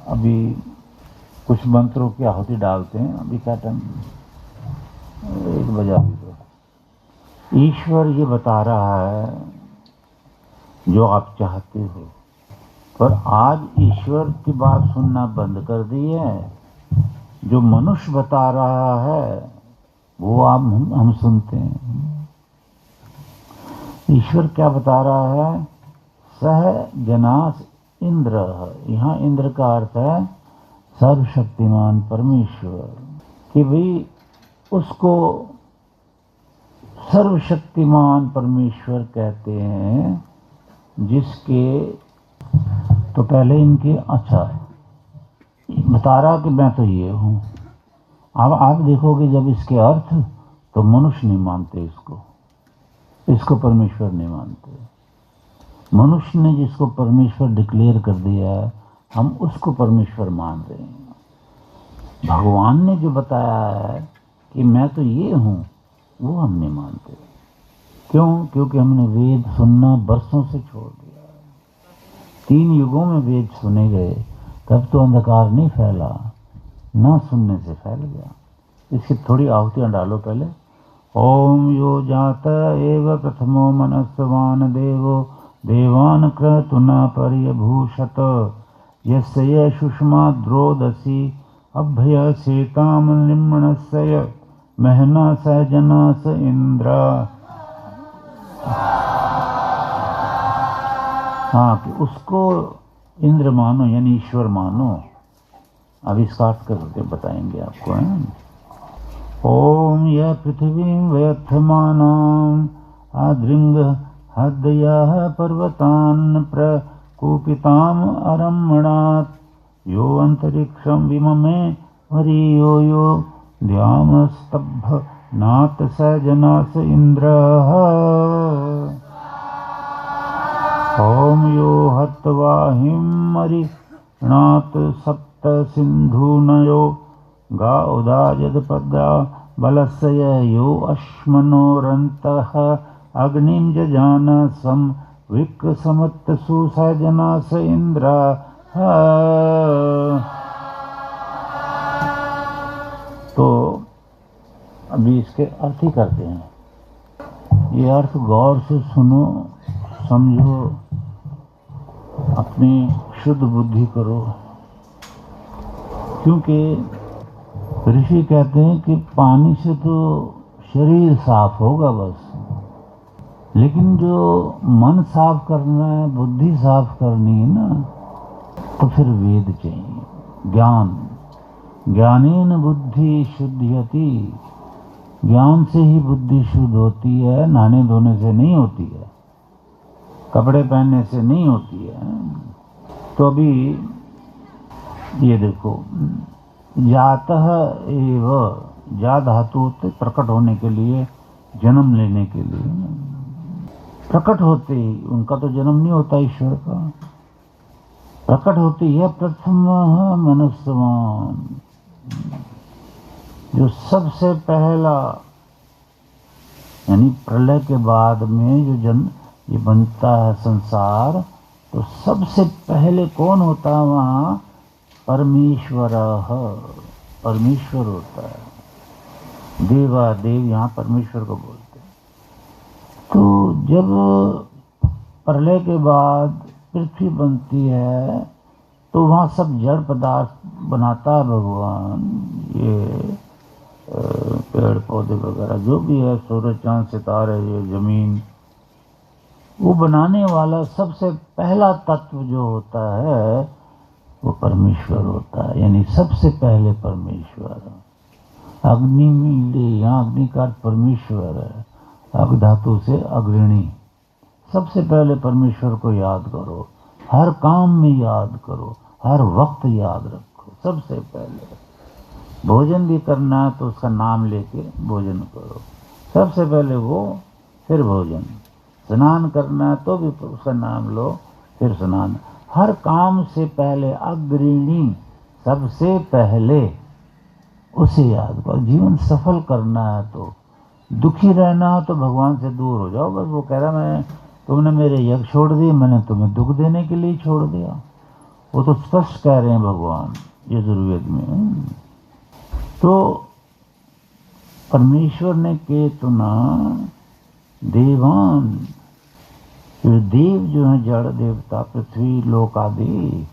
अभी कुछ मंत्रों की आहुति डालते हैं। अभी क्या टाइम, 1 बजा भी तो ईश्वर ये बता रहा है जो आप चाहते हो, पर आज ईश्वर की बात सुनना बंद कर दी है। जो मनुष्य बता रहा है वो हम सुनते हैं। ईश्वर क्या बता रहा है? सह जनास इंद्र। यहाँ इंद्र का अर्थ है सर्वशक्तिमान परमेश्वर, कि भाई उसको सर्वशक्तिमान परमेश्वर कहते हैं, जिसके तो पहले इनके अच्छा बता रहा कि मैं तो ये हूँ। अब आप देखोगे जब इसके अर्थ, तो मनुष्य नहीं मानते इसको परमेश्वर नहीं मानते। मनुष्य ने जिसको परमेश्वर डिक्लेयर कर दिया है, हम उसको परमेश्वर मान रहे हैं। भगवान ने जो बताया है कि मैं तो ये हूँ, वो हम नहीं मानते। क्यों? क्योंकि हमने वेद सुनना बरसों से छोड़ दिया है। 3 युगों में वेद सुने गए, तब तो अंधकार नहीं फैला, ना सुनने से फैल गया। इसकी थोड़ी आहुतियाँ डालो पहले। ओम यो जात एव प्रथमो मनस्वान देवो देवान क्रतुना पर्यभूषत यस्य सुषमा द्रोदसी अभ्य सेताम निम्नस्य महना सहजनास इंद्र। हाँ, कि उसको इंद्र मानो, यानी ईश्वर मानो। अब इसका अर्थ करके बताएंगे आपको। ओम यह पृथ्वी व्यथमानाम आद्रिंग हृदयः पर्वतान् प्रकूपिताम् अरम्मणात् यो अंतरिक्षं विममे वरीयो यो द्यामस्तब्ध नाथ स जनास इंद्रः। ओम यो हत्वाहिमरिणात् सप्त सिन्धुनयो गाउदाजदपदा बलस्य यो अश्मनोरन्तः अग्निं जजानसं विक्रसमत्सु सजनास इंद्र। तो अभी इसके अर्थ ही करते हैं। ये अर्थ गौर से सुनो, समझो, अपनी शुद्ध बुद्धि करो। क्योंकि ऋषि कहते हैं कि पानी से तो शरीर साफ होगा बस, लेकिन जो मन साफ करना है, बुद्धि साफ करनी है ना, तो फिर वेद चाहिए। ज्ञान, ज्ञानेन बुद्धि शुद्ध्यति। ज्ञान से ही बुद्धि शुद्ध होती है, नहाने धोने से नहीं होती है, कपड़े पहनने से नहीं होती है। तो अभी ये देखो, जातः एव, जा धातु प्रकट होने के लिए, जन्म लेने के लिए। प्रकट होते ही, उनका तो जन्म नहीं होता ईश्वर का, प्रकट होती है प्रथम मनुष्यवान, जो सबसे पहला, यानी प्रलय के बाद में जो जन्म ये बनता है संसार, तो सबसे पहले कौन होता है वहाँ? परमेश्वर। परमेश्वर होता है। देवा देव यहाँ परमेश्वर को बोलते हैं। तो जब प्रलय के बाद पृथ्वी बनती है, तो वहाँ सब जड़ पदार्थ बनाता है भगवान। ये पेड़ पौधे वगैरह जो भी है, सूरज चांद सितारे, ये जमीन, वो बनाने वाला सबसे पहला तत्व जो होता है वो परमेश्वर होता है, यानी सबसे पहले परमेश्वर। अग्नि मीले, यहाँ अग्नि का परमेश्वर है, अग धातु से अग्रणी। सबसे पहले परमेश्वर को याद करो, हर काम में याद करो, हर वक्त याद रखो। सबसे पहले भोजन भी करना है तो उसका नाम लेके भोजन करो, सबसे पहले वो, फिर भोजन। स्नान करना है तो भी उसका नाम लो, फिर स्नान। हर काम से पहले अग्रणी, सबसे पहले उसे याद करो। जीवन सफल करना है तो, दुखी रहना है तो भगवान से दूर हो जाओ। बस वो कह रहा, मैं, तुमने मेरे यज्ञ छोड़ दिए, मैंने तुम्हें दुख देने के लिए छोड़ दिया। वो तो स्पष्ट कह रहे हैं भगवान यजुर्वेद में। तो परमेश्वर ने केतुना देवान, जो देव जो है जड़ देवता, पृथ्वी लोक आदि,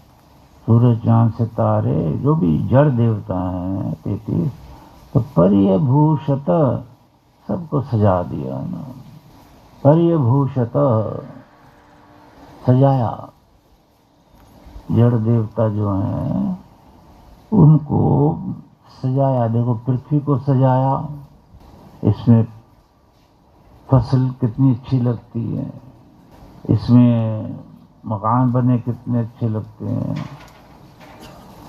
सूरज चांद सितारे, जो भी जड़ देवता हैं 33, तो पर्यभूषत, सबको सजा दिया ना। पर्यभूषत, सजाया। जड़ देवता जो हैं उनको सजाया। देखो पृथ्वी को सजाया, इसमें फसल कितनी अच्छी लगती है, इसमें मकान बने कितने अच्छे लगते हैं,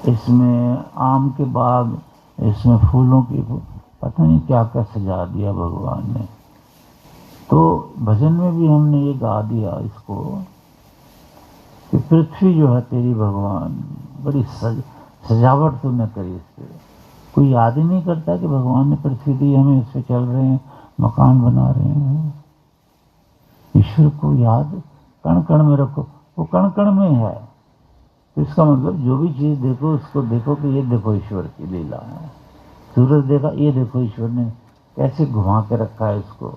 इसमें आम के बाग, इसमें फूलों की, पता नहीं क्या क्या सजा दिया भगवान ने। तो भजन में भी हमने ये गा दिया इसको कि पृथ्वी जो है तेरी भगवान, बड़ी सजावट तूने करी इस पे। कोई याद ही नहीं करता कि भगवान ने पृथ्वी दी हमें, इस पे चल रहे हैं, मकान बना रहे हैं। ईश्वर को याद कण कण में रखो, वो कण कण में है। तो इसका मतलब जो भी चीज़ देखो उसको देखो कि ये देखो ईश्वर की लीला है। सूरज देखा, ये देखो ईश्वर ने कैसे घुमा के रखा है इसको।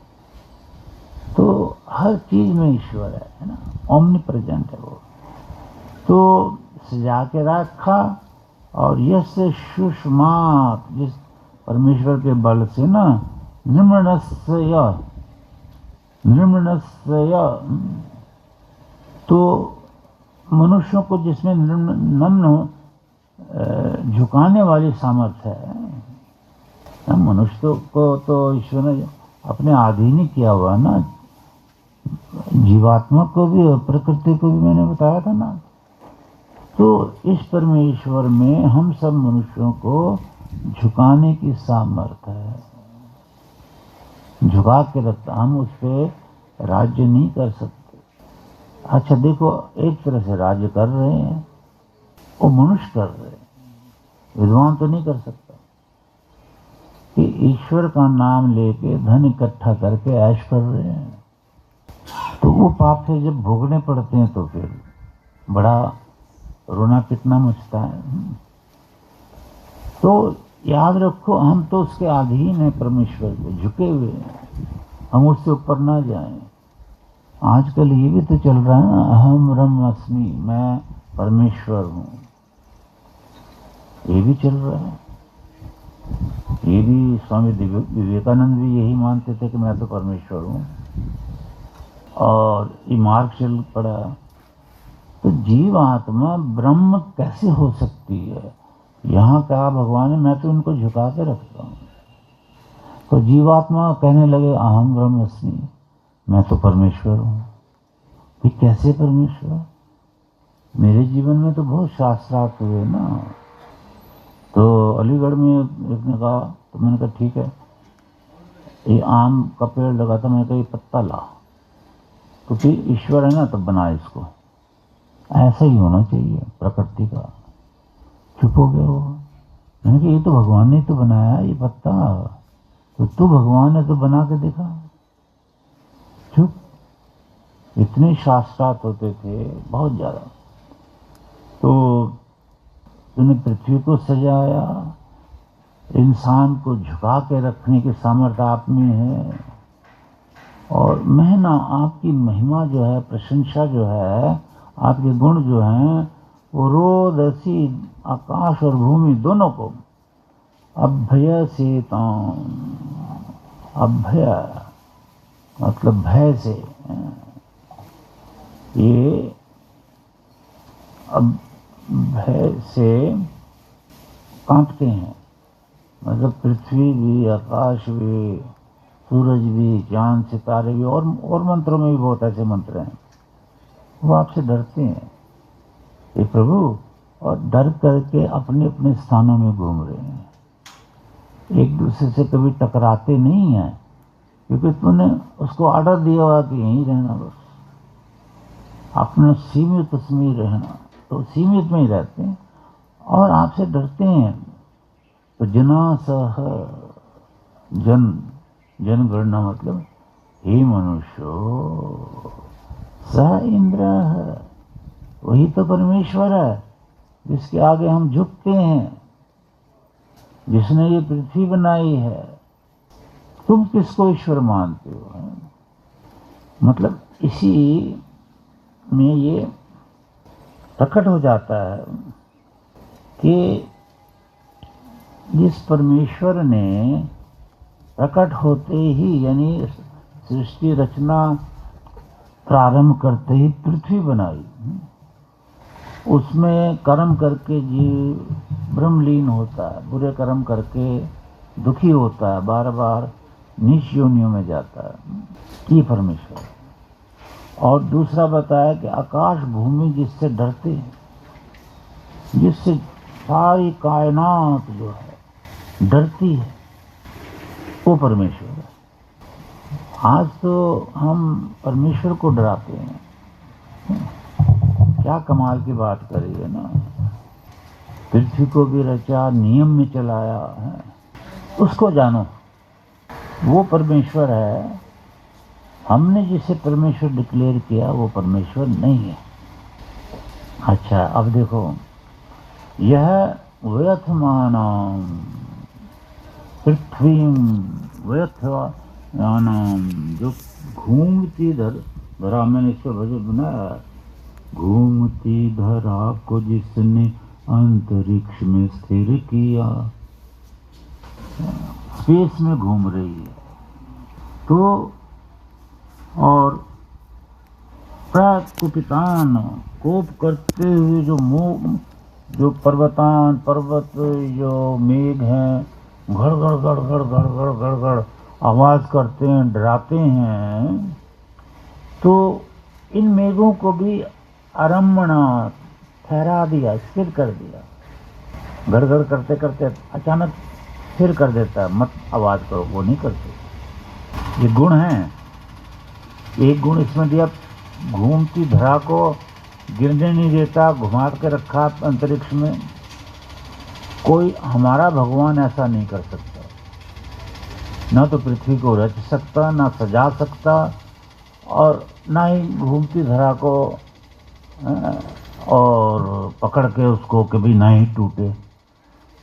तो हर चीज में ईश्वर है ना, ओमनी प्रेजेंट है वो। तो सजा के रखा। और यश सुषमात, जिस परमेश्वर के बल से ना, निर्मणस्य, तो मनुष्यों को जिसमें नम्न झुकाने वाली सामर्थ्य है। मनुष्य को तो ईश्वर ने अपने अधीन ही किया हुआ ना, जीवात्मा को भी और प्रकृति को भी मैंने बताया था ना। तो इस परमेश्वर में हम सब मनुष्यों को झुकाने की सामर्थ्य है, झुका के रखता। हम उस पर राज्य नहीं कर सकते। अच्छा देखो, एक तरह से राज्य कर रहे हैं, वो मनुष्य कर रहे हैं, विद्वान तो नहीं कर सकता कि ईश्वर का नाम लेके धन इकट्ठा करके ऐश कर रहे हैं। तो वो पाप से जब भोगने पड़ते हैं तो फिर बड़ा रोना पिटना मचता है। तो याद रखो, हम तो उसके अधीन हैं, परमेश्वर के झुके हुए हैं, हम उससे ऊपर ना जाएं। आजकल ये भी तो चल रहा है ना, अहम ब्रह्मास्मि, मैं परमेश्वर हूँ, ये भी चल रहा है। ये भी स्वामी विवेकानंद भी यही मानते थे कि मैं तो परमेश्वर हूँ, और ये मार्ग चल पड़ा। तो जीवात्मा ब्रह्म कैसे हो सकती है? यहाँ कहा भगवान ने, मैं तो इनको झुका के रखता हूँ। तो जीवात्मा कहने लगे अहम ब्रह्मास्मि, मैं तो परमेश्वर हूँ। ये कैसे परमेश्वर? मेरे जीवन में तो बहुत शास्त्रार्थ हुए ना। तो अलीगढ़ में एक ने कहा, तो मैंने कहा ठीक है, ये आम का पेड़ लगा था, मैंने कहा ये पत्ता ला, क्योंकि ईश्वर है ना तो बना इसको, ऐसा ही होना चाहिए प्रकृति का। चुप हो गया वो। मैंने कहा ये तो भगवान ने तो बनाया ये पत्ता, तो तू भगवान ने तो बना के देखा। चुप। इतने शास्त्रार्थ होते थे बहुत ज्यादा। तो तूने पृथ्वी को सजाया, इंसान को झुका के रखने की सामर्थ्य आप में है। और महिमा, आपकी महिमा जो है, प्रशंसा जो है, आपके गुण जो हैं, वो रोदसी, आकाश और भूमि दोनों को अभय से, अभय मतलब भय से, ये भय से कांपते हैं। मतलब पृथ्वी भी, आकाश भी, सूरज भी, चांद सितारे भी, और मंत्रों में भी बहुत ऐसे मंत्र हैं, वो आपसे डरते हैं ये प्रभु, और डर करके अपने अपने स्थानों में घूम रहे हैं। एक दूसरे से कभी टकराते नहीं हैं, क्योंकि तूने उसको ऑर्डर दिया हुआ कि यहीं रहना, बस अपना सीमित उसमें रहना, तो सीमित में ही रहते हैं और आपसे डरते हैं। तो जना सह जनगणना मतलब हे मनुष्यो स इंद्र, वही तो परमेश्वर है जिसके आगे हम झुकते हैं, जिसने ये पृथ्वी बनाई है, तुम किसको ईश्वर मानते हो? है? मतलब इसी में ये प्रकट हो जाता है कि जिस परमेश्वर ने प्रकट होते ही, यानी सृष्टि रचना प्रारंभ करते ही पृथ्वी बनाई, उसमें कर्म करके जीव ब्रह्मलीन होता है, बुरे कर्म करके दुखी होता है, बार बार नीच योनियों में जाता है। ये परमेश्वर। और दूसरा बताया कि आकाश भूमि जिससे डरते हैं, जिससे सारी कायनात जो है डरती है, वो परमेश्वर है। आज तो हम परमेश्वर को डराते हैं। क्या कमाल की बात करी है ना। पृथ्वी को भी रचा, नियम में चलाया है, उसको जानो, वो परमेश्वर है। हमने जिसे परमेश्वर डिक्लेयर किया वो परमेश्वर नहीं है। अच्छा, अब देखो, यह व्यथमानाम पृथ्वी व्यथमानाम, जो घूमती धरा, मैंने इसको भजन बनाया, घूमती धरा को जिसने अंतरिक्ष में स्थिर किया, स्पेस में घूम रही है तो, और प्रकुपितान, कोप करते हुए जो पर्वत जो मेघ हैं, घड़ घड़ घड़ घड़ घड़ घड़ घड़ घड़ आवाज करते हैं, डराते हैं, तो इन मेघों को भी आरम्भना ठहरा दिया, स्थिर कर दिया। घड़ घड़ करते करते अचानक स्थिर कर देता है, मत आवाज करो, वो नहीं करते। ये गुण है। एक गुण इसमें दिया, घूमती धरा को गिरने नहीं देता, घुमा के रखा अंतरिक्ष में। कोई हमारा भगवान ऐसा नहीं कर सकता, ना तो पृथ्वी को रच सकता, ना सजा सकता, और ना ही घूमती धरा को और पकड़ के उसको कभी ना ही टूटे।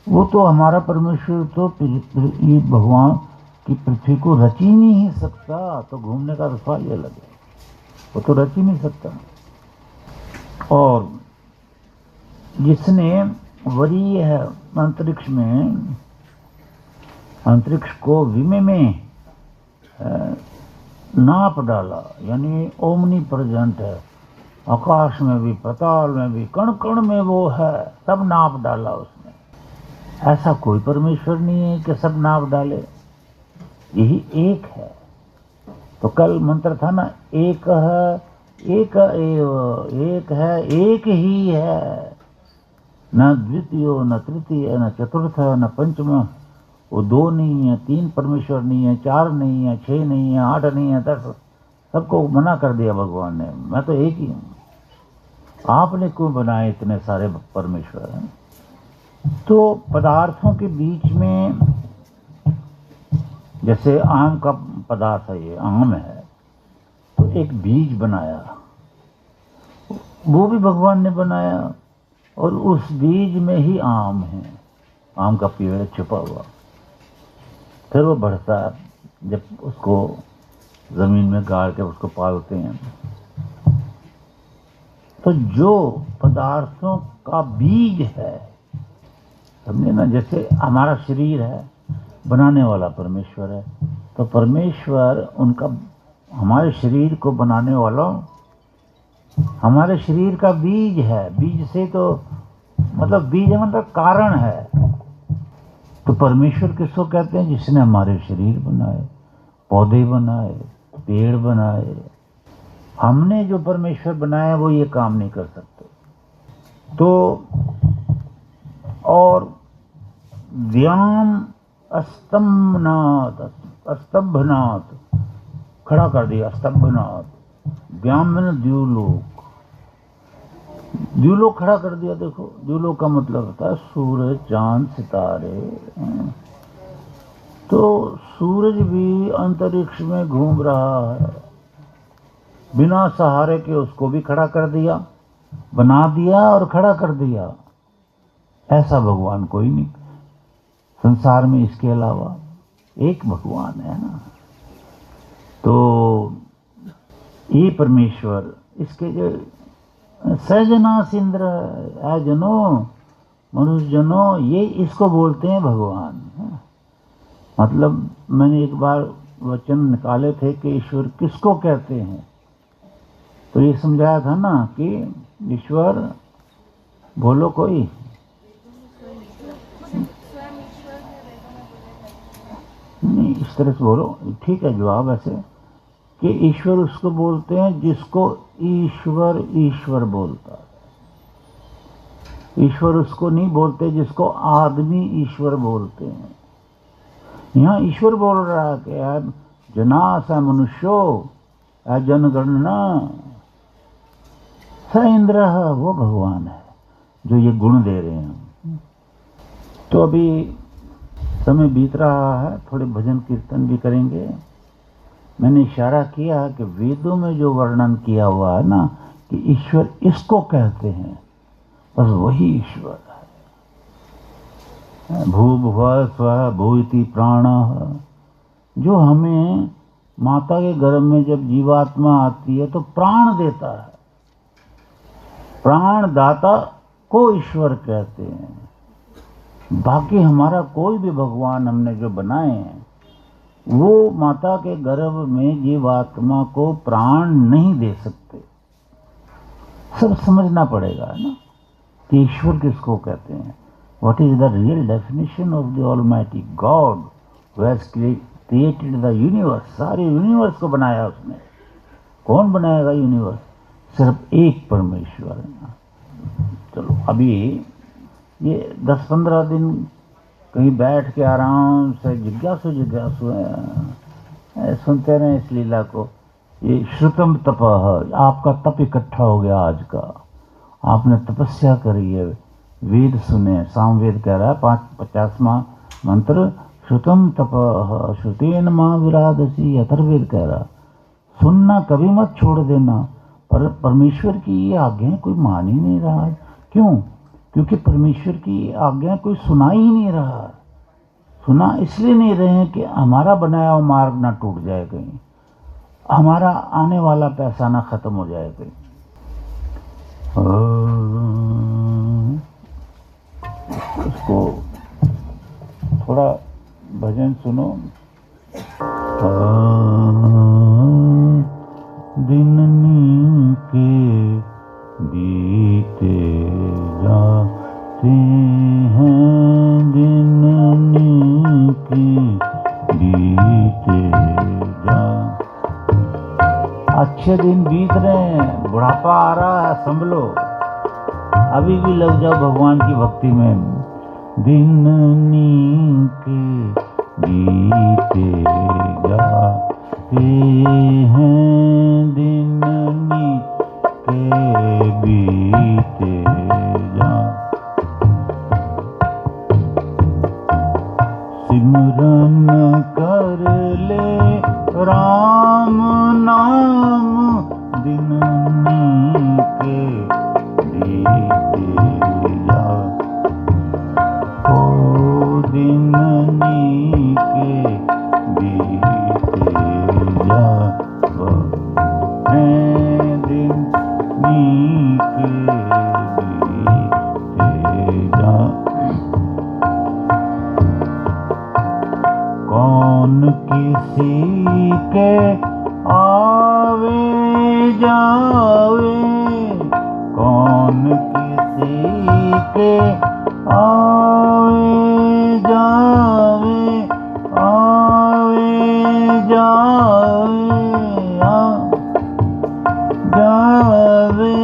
वो तो हमारा परमेश्वर तो ये भगवान की पृथ्वी को रच ही नहीं सकता, तो घूमने का तो सवाल ही अलग है, वो तो रच ही नहीं सकता। और जिसने वरीय है अंतरिक्ष में, अंतरिक्ष को विमे में नाप डाला, यानी ओमनी प्रेजेंट है, आकाश में भी, पाताल में भी, कण कण में वो है, सब नाप डाला उसने। ऐसा कोई परमेश्वर नहीं है कि सब नाप डाले, यही एक है। तो कल मंत्र था ना, एक है, एक एव, एक है, एक ही है, न द्वितीय, न तृतीय, न चतुर्थ, न पंचम। वो दो नहीं है, तीन परमेश्वर नहीं है, चार नहीं है, 6 नहीं है, 8 नहीं है, 10, सबको मना कर दिया भगवान ने। मैं तो एक ही हूँ। आपने क्यों बनाए इतने सारे परमेश्वर हैं? तो पदार्थों के बीच में, जैसे आम का पदार्थ है, ये आम है, तो एक बीज बनाया, वो भी भगवान ने बनाया, और उस बीज में ही आम है, आम का पेड़ छुपा हुआ। फिर वो बढ़ता है, जब उसको जमीन में गाड़ के उसको पालते हैं। तो जो पदार्थों का बीज है, समझे ना, जैसे हमारा शरीर है, बनाने वाला परमेश्वर है, तो परमेश्वर उनका, हमारे शरीर को बनाने वाला हमारे शरीर का बीज है। बीज से तो मतलब, बीज मतलब कारण है। तो परमेश्वर किसको कहते हैं? जिसने हमारे शरीर बनाए, पौधे बनाए, पेड़ बनाए। हमने जो परमेश्वर बनाया वो ये काम नहीं कर सकते। तो और व्याम स्तंभनाथ, स्तंभनाथ खड़ा कर दिया, स्तंभनाथ। व्याम में द्यूलोक, द्यूलोक खड़ा कर दिया। देखो, द्यूलोक का मतलब होता है सूरज, चांद, सितारे। तो सूरज भी अंतरिक्ष में घूम रहा है, बिना सहारे के उसको भी खड़ा कर दिया, बना दिया और खड़ा कर दिया। ऐसा भगवान कोई नहीं संसार में, इसके अलावा एक भगवान है ना। तो ये परमेश्वर, इसके जो सहजनास इंद्र है जनों, मनुष्य जनों, ये इसको बोलते हैं भगवान। मतलब मैंने एक बार वचन निकाले थे कि ईश्वर किसको कहते हैं, तो ये समझाया था ना कि ईश्वर, बोलो कोई, नहीं इस तरह से बोलो, ठीक है जवाब ऐसे कि ईश्वर उसको बोलते हैं जिसको ईश्वर ईश्वर बोलता है। ईश्वर उसको नहीं बोलते जिसको आदमी ईश्वर बोलते हैं। यहाँ ईश्वर बोल रहा है कि जनास है मनुष्यो, है जनगणना, स इंद्र, वो भगवान है जो ये गुण दे रहे हैं। तो अभी समय बीत रहा है, थोड़े भजन कीर्तन भी करेंगे। मैंने इशारा किया कि वेदों में जो वर्णन किया हुआ है ना कि ईश्वर इसको कहते हैं, बस वही ईश्वर है। भू भुव स्व भूति प्राण, जो हमें माता के गर्भ में जब जीवात्मा आती है तो प्राण देता है, प्राण दाता को ईश्वर कहते हैं। बाकी हमारा कोई भी भगवान हमने जो बनाए हैं वो माता के गर्भ में जीवात्मा को प्राण नहीं दे सकते। सब समझना पड़ेगा ना कि ईश्वर किसको कहते हैं। What is the real definition of the almighty God who has created the universe. सारे यूनिवर्स को बनाया उसने। कौन बनाएगा यूनिवर्स? सिर्फ एक परमेश्वर है ना। चलो अभी ये 10-15 दिन कहीं बैठ के आराम से जिज्ञासु सुनते रहे इस लीला को। ये श्रुतम तप, आपका तप इकट्ठा हो गया आज का, आपने तपस्या करी है, वेद सुने। सामवेद कह रहा है 50वां मंत्र, श्रुतम तप श्रुतेन मां विराधसी। अथर्ववेद कह रहा सुनना कभी मत छोड़ देना। पर परमेश्वर की ये आज्ञाएं कोई मान ही नहीं रहा। क्यों? क्योंकि परमेश्वर की आज्ञा कोई सुना ही नहीं रहा। सुना इसलिए नहीं रहे हैं कि हमारा बनाया हुआ मार्ग ना टूट जाए, कहीं हमारा आने वाला पैसा ना खत्म हो जाए कहीं। उसको थोड़ा भजन सुनो। दिन के बीते जाते हैं, दिन के बीते जा। अच्छे दिन बीत रहे हैं, बुढ़ापा आ रहा है, संभलो, अभी भी लग जाओ भगवान की भक्ति में। दिन के बीते जाते हैं, दिन के बीते जा। सिमरन कर ले राम नाम, दिन के बीते जा। ओ दिन के बीते जा, दिन के बीते जा। कौन किसी के आवे जावे, कौन किसी के आवे जावे, आवे जावे, जावे।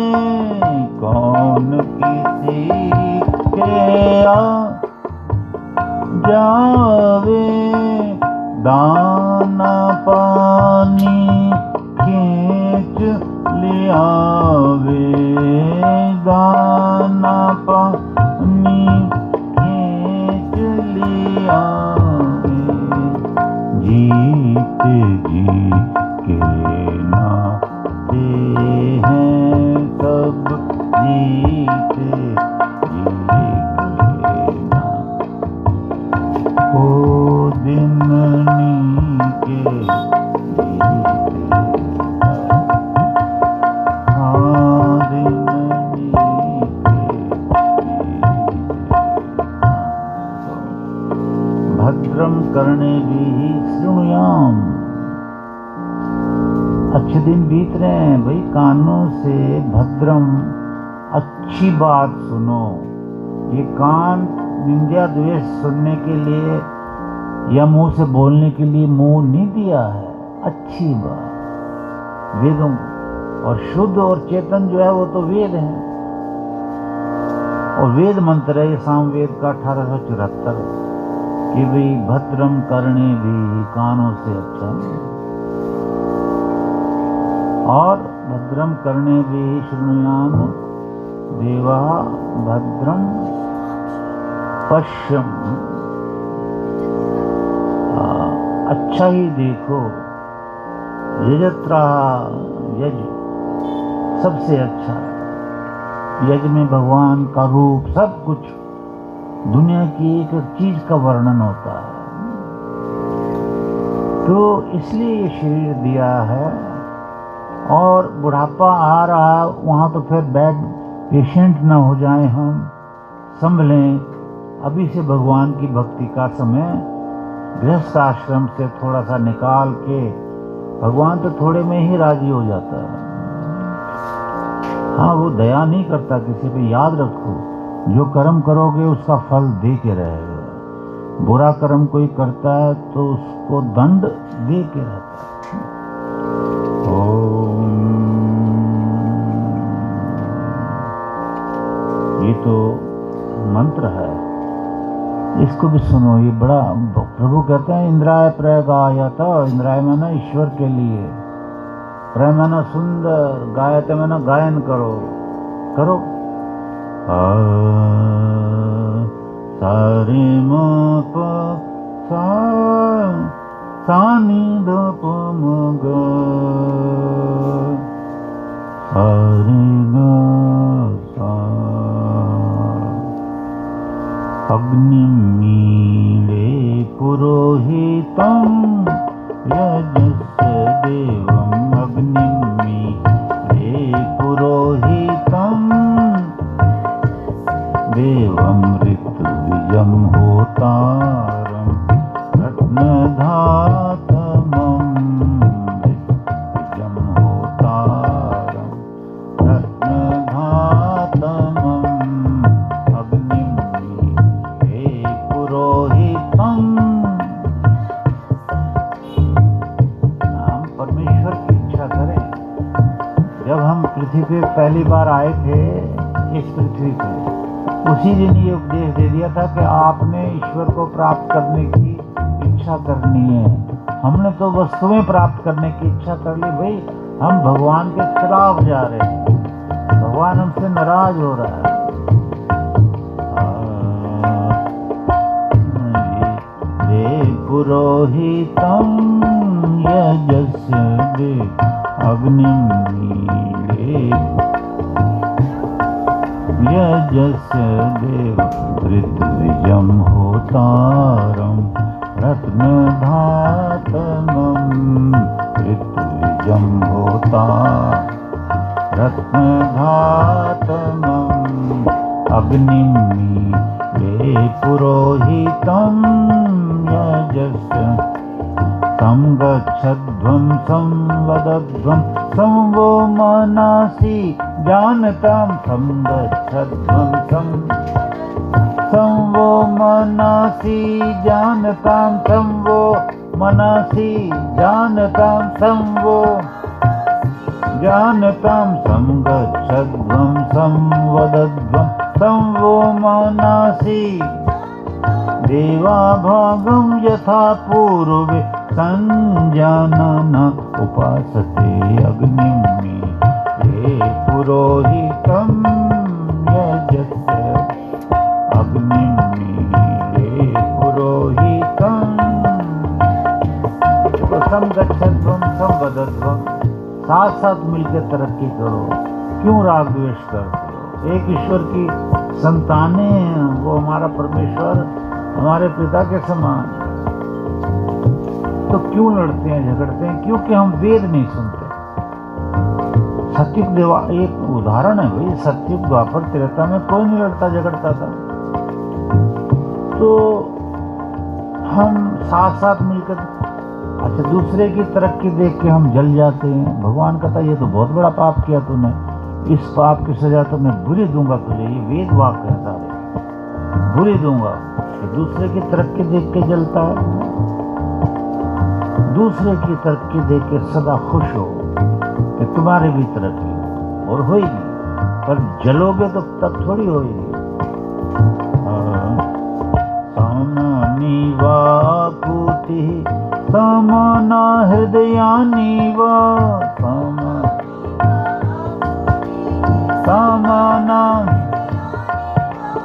कौन किसी के जावे, दाना पानी खींच लिया भद्रम कर्णेभिः शृणुयाम। अच्छे दिन बीत रहे हैं भाई, कानों से भद्रम अच्छी बात सुनो। ये कान निंदा द्वेष सुनने के लिए या मुंह से बोलने के लिए मुंह नहीं दिया है, अच्छी बात वेदों और शुद्ध और चेतन जो है वो तो वेद है, और वेद मंत्र है सामवेद का 1874 कि भाई भद्रम करने भी कानों से अच्छा, और भद्रम करने भी शृणुयाम देवा भद्रम पश्यम। अच्छा ही देखो, यजत्रा यज सबसे अच्छा, यज में भगवान का रूप सब कुछ, दुनिया की एक एक चीज का वर्णन होता है। तो इसलिए ये शरीर दिया है, और बुढ़ापा आ रहा है वहाँ तो फिर बेड पेशेंट ना हो जाए, हम संभलें। अभी से भगवान की भक्ति का समय गृहस्थ आश्रम से थोड़ा सा निकाल के, भगवान तो थोड़े में ही राजी हो जाता है। हाँ, वो दया नहीं करता किसी पे, याद रखो जो कर्म करोगे उसका फल दे के रहेगा। बुरा कर्म कोई करता है तो उसको दंड दे के रहता है। ये तो मंत्र है, इसको भी सुनो। ये बड़ा, प्रभु कहते हैं इंद्राय प्रगायत, इंद्राय माना ईश्वर के लिए, प्र माना सुंदर, गायत माना गायन करो करो। सारे म प सा नि ध प म ग, सारे ग सा। अग्निमीले पुरोहितं यजस्य देवम्, अग्निमीले पुरोहितं देवं ऋतुविजं होतारं रत्नधातमं, ऋतुविजं होतारं रत्नधातमं, अग्निमीले पुरोहितं। हम परमेश्वर की इच्छा करें। जब हम पृथ्वी पे पहली बार आए थे इस पृथ्वी पे, उसी दिन ये उपदेश दे दिया था कि आपने ईश्वर को प्राप्त करने की इच्छा करनी है। हमने तो वस्तुएं प्राप्त करने की इच्छा कर ली भाई, हम भगवान के खिलाफ जा रहे हैं, भगवान हमसे नाराज हो रहा है। पुरोहितं यजस्य देव अग्निमीले, यजस्य देव ऋतुविजं होतारं रत्नधातमं, ऋतुविजं होतारं रत्नधातमं, अग्निमीले पुरोहितं यजस्य। संगच्छध्वं संवदध्वं संवो मनसि जानतां, संगच्छध्वं संवो मनसि जानतां, संवो मनसि जानतां, संवो जानतां, संगच्छध्वं संवदध्वं संवो मनसि देवाभागं यथा पूर्वे संजानन उपासते, अग्निमीले पुरोहितं यजस्य, अग्निमीले पुरोहितं। तो संगच्छध्वं संवदध्वं, साथ साथ मिलकर तरक्की करो, क्यों राग द्वेष करते हो? एक ईश्वर की संतानें हैं, वो हमारा परमेश्वर हमारे पिता के समान, तो क्यों लड़ते हैं झगड़ते हैं? क्योंकि हम वेद नहीं सुनते। सत्युग देवा एक उदाहरण है भाई, सत्युग द्वापर त्रेता में कोई नहीं लड़ता झगड़ता था। तो हम साथ साथ मिलकर, अच्छा दूसरे की तरक्की देख के हम जल जाते हैं। भगवान कहता ये तो बहुत बड़ा पाप किया तूने, इस पाप की सजा तो मैं बुरी दूंगा तुझे। ये वेद वाक्य है सारे, बुरी दूंगा। कि दूसरे की तरक्की देख के जलता है, दूसरे की तरक्की देख के सदा खुश हो कि तुम्हारी भी तरक्की और होगी, पर जलोगे तो तब थोड़ी होगी। सामानी वाकुति समाना हृदयानी वा समाना,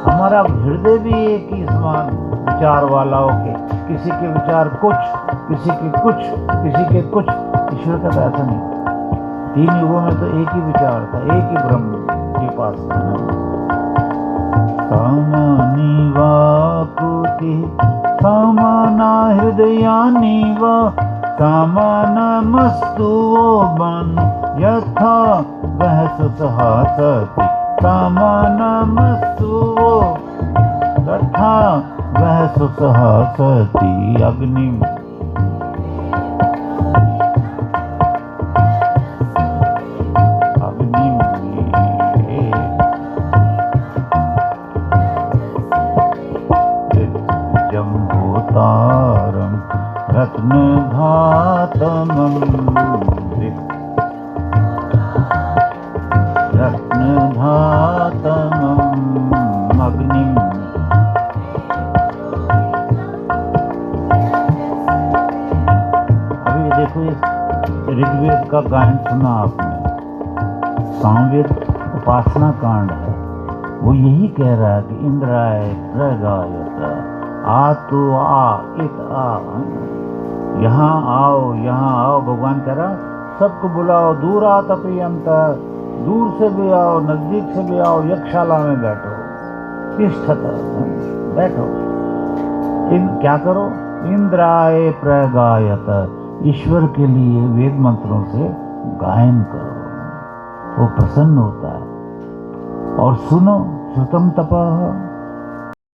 हमारा हृदय भी एक ही समान विचार वाला हो के, किसी के विचार कुछ, किसी के कुछ, किसी के कुछ। ईश्वर का तो ऐसा नहीं, 3 युगों में तो एक ही विचार था, एक ही ब्रह्म के पास था। सामानी वाकुति समाना हृदयानी वा समानमस्तु बन यथा वह सुसहासति। समानमस्तु तथा वह सुसहासति। अग्नि जम्भोतारं रत्नधातमं रत्नधातमं अग्निं। अभी देखो ये ऋग्वेद का गायन सुना आपने, सामवेद उपासना कांड है, वो यही कह रहा है कि इंद्राय प्रगायत, आ तो आ, इत आ, यहाँ आओ, यहाँ आओ। भगवान कह रहा सबको बुलाओ, दूर आता प्रियंत, दूर से भी आओ, नजदीक से भी आओ, यक्षशाला में बैठो, तिष्ठत, बैठो। क्या करो? इंद्राय प्रगायत, ईश्वर के लिए वेद मंत्रों से गायन करो, वो प्रसन्न होता है। और सुनो, श्रुतम तपः